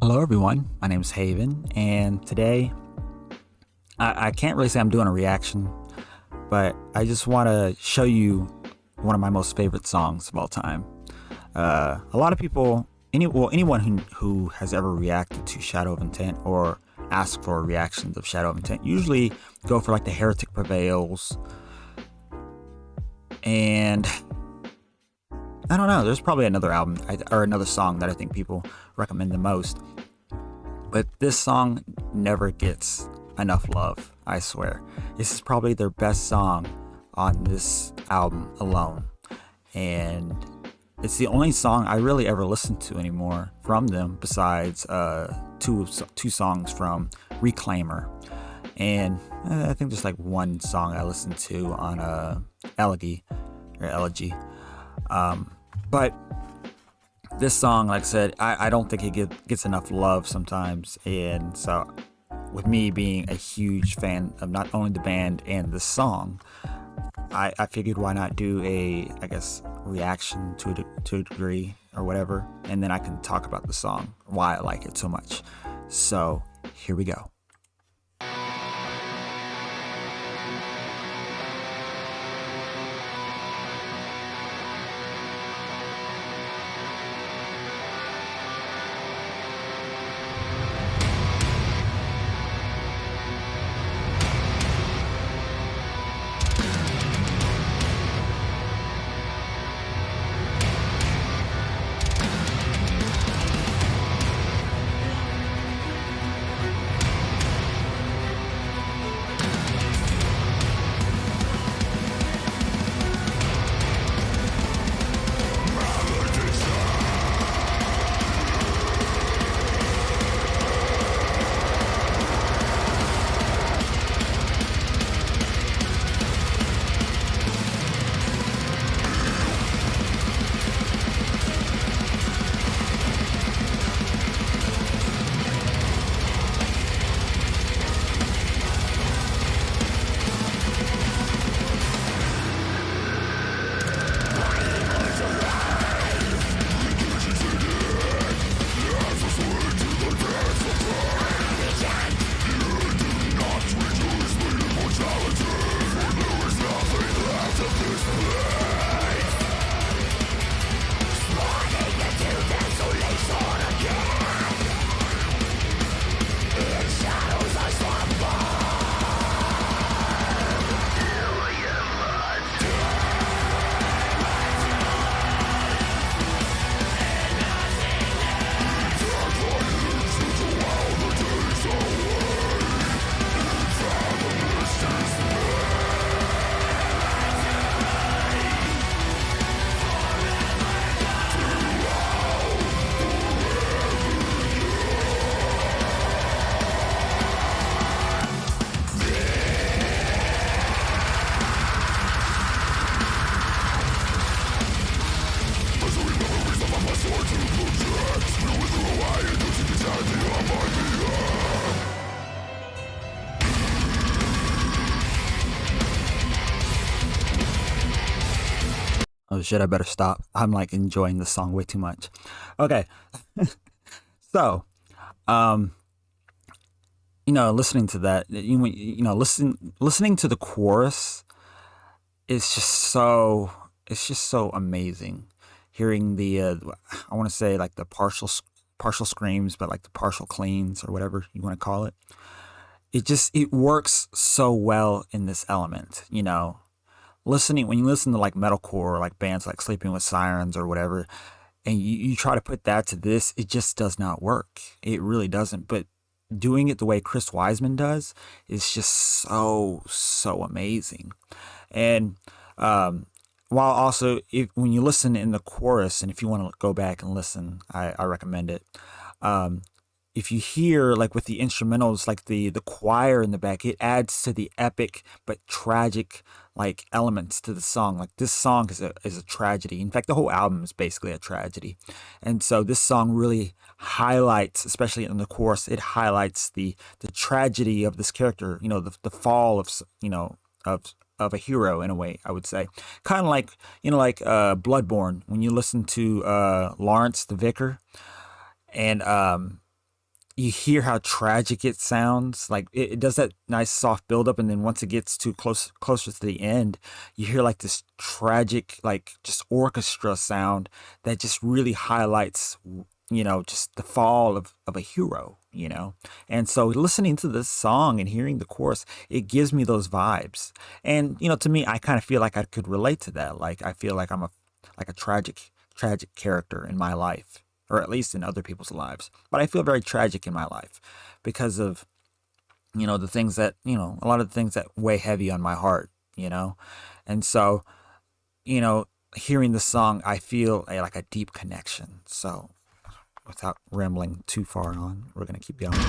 Hello, everyone. My name is Haven, and today I can't really say I'm doing a reaction, but I just want to show you one of my most favorite songs of all time. A lot of people, anyone who has ever reacted to Shadow of Intent or asked for reactions of Shadow of Intent usually go for like the Heretic Prevails, and I don't know. There's probably another album or another song that I think people recommend the most. But this song never gets enough love, I swear. This is probably their best song on this album alone. And it's the only song I really ever listen to anymore from them besides two songs from Reclaimer. And I think there's like one song I listened to on Elegy. But this song, like I said, I don't think it gets enough love sometimes. And so, with me being a huge fan of not only the band and the song, I figured why not do I guess, reaction to a degree or whatever. And then I can talk about the song, why I like it so much. So, here we go. Oh shit, I better stop. I'm like enjoying the song way too much. Okay. So, um, listening to that, listening to the chorus is it's just so amazing. Hearing I want to say like the partial screams, but like the partial cleans or whatever you want to call it. It works so well in this element, listening when you listen to like metalcore or like bands like Sleeping with Sirens or whatever, and you try to put that to this, it just does not work. It really doesn't. But doing it the way Chris Wiseman does is just so amazing. And while also, when you listen in the chorus, and if you want to go back and listen, I recommend it. Um, if you hear like with the instrumentals, like the choir in the back, it adds to the epic but tragic like elements to the song. Like this song is a tragedy. In fact, the whole album is basically a tragedy, and so this song really highlights, especially in the chorus, it highlights the tragedy of this character. The fall of of a hero in a way, I would say. Kind of like Bloodborne, when you listen to Lawrence the Vicar, and you hear how tragic it sounds. Like it does that nice soft build up, and then once it gets too closer to the end, you hear like this tragic, like just orchestra sound that just really highlights, just the fall of a hero. And so listening to this song and hearing the chorus, it gives me those vibes. And to me, I kind of feel like I could relate to that. Like I feel like I'm a tragic character in my life, or at least in other people's lives. But I feel very tragic in my life because of, the things that, a lot of the things that weigh heavy on my heart, you know? And so, you know, hearing the song, I feel like a deep connection. So without rambling too far on, we're going to keep going.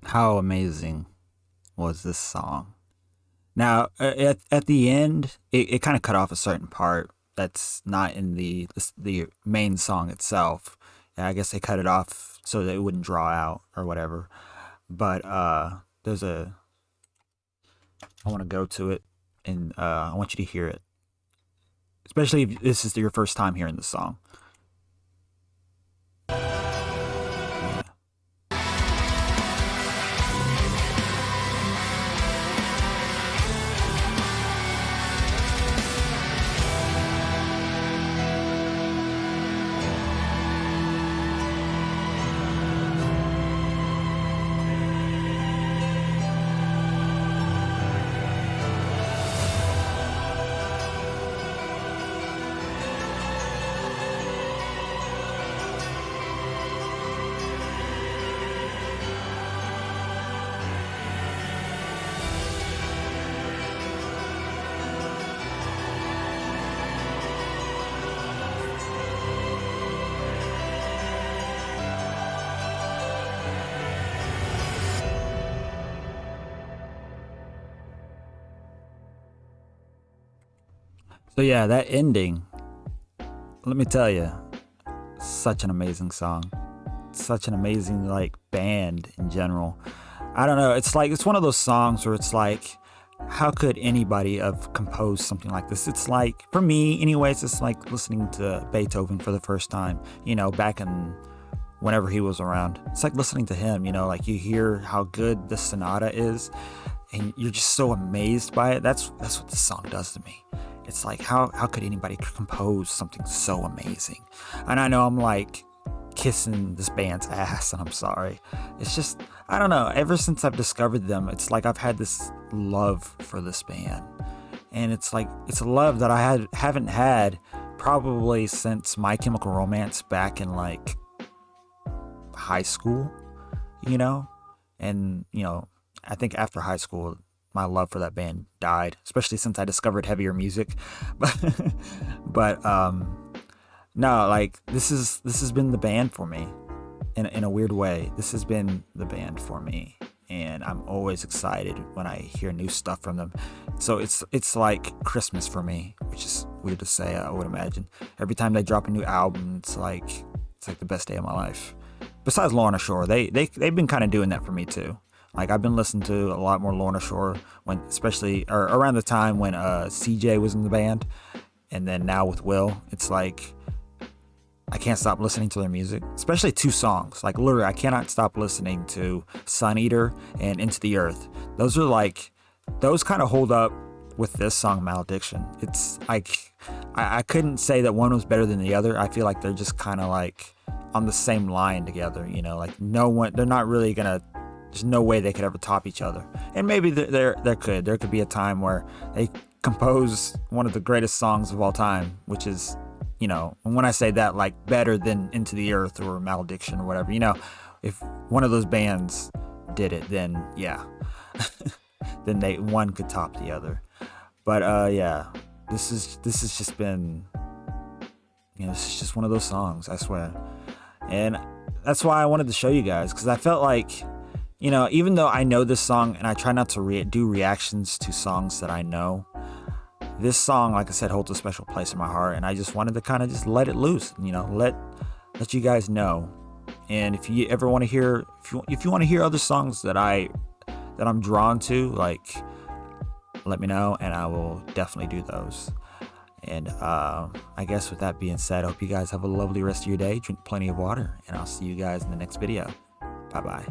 How amazing was this song? Now, at the end, it kind of cut off a certain part that's not in the main song itself. Yeah, I guess they cut it off so that it wouldn't draw out or whatever. But there's a I want to go to it, and I want you to hear it, especially if this is your first time hearing the song. So yeah, that ending. Let me tell you, such an amazing song. such an amazing like band in general. I don't know. It's like it's one of those songs where it's like, how could anybody have composed something like this? It's like, for me, anyways, it's like listening to Beethoven for the first time. Back in whenever he was around. It's like listening to him. Like you hear how good the sonata is, and you're just so amazed by it. That's what this song does to me. It's like, how could anybody compose something so amazing? And I know I'm like kissing this band's ass, and I'm sorry. It's just, I don't know. Ever since I've discovered them, it's like I've had this love for this band, and it's like it's a love that haven't had probably since My Chemical Romance back in like high school, and I think after high school my love for that band died, especially since I discovered heavier music. But no, like this has been the band for me in a weird way. This has been the band for me, and I'm always excited when I hear new stuff from them. So it's like Christmas for me, which is weird to say, I would imagine. Every time they drop a new album, it's like the best day of my life. Besides Lorna Shore, they've been kind of doing that for me too. Like I've been listening to a lot more Lorna Shore especially around the time when CJ was in the band, and then now with Will, it's like I can't stop listening to their music, especially two songs. Like literally, I cannot stop listening to Sun Eater and Into the Earth. Those kind of hold up with this song, Malediction. It's like I couldn't say that one was better than the other. I feel like they're just kind of like on the same line together, like they're not really gonna, there's no way they could ever top each other. And maybe there could be a time where they compose one of the greatest songs of all time, which is, and when I say that, like better than Into the Earth or Malediction or whatever, if one of those bands did it, then yeah, then one could top the other. But yeah, this has just been, this is just one of those songs, I swear. And that's why I wanted to show you guys, because I felt like, even though I know this song and I try not to do reactions to songs that I know, this song, like I said, holds a special place in my heart, and I just wanted to kind of just let it loose, let you guys know. And if you ever want to hear, if you want to hear other songs that I'm drawn to, like, let me know, and I will definitely do those. And I guess with that being said, I hope you guys have a lovely rest of your day. Drink plenty of water, and I'll see you guys in the next video. Bye-bye.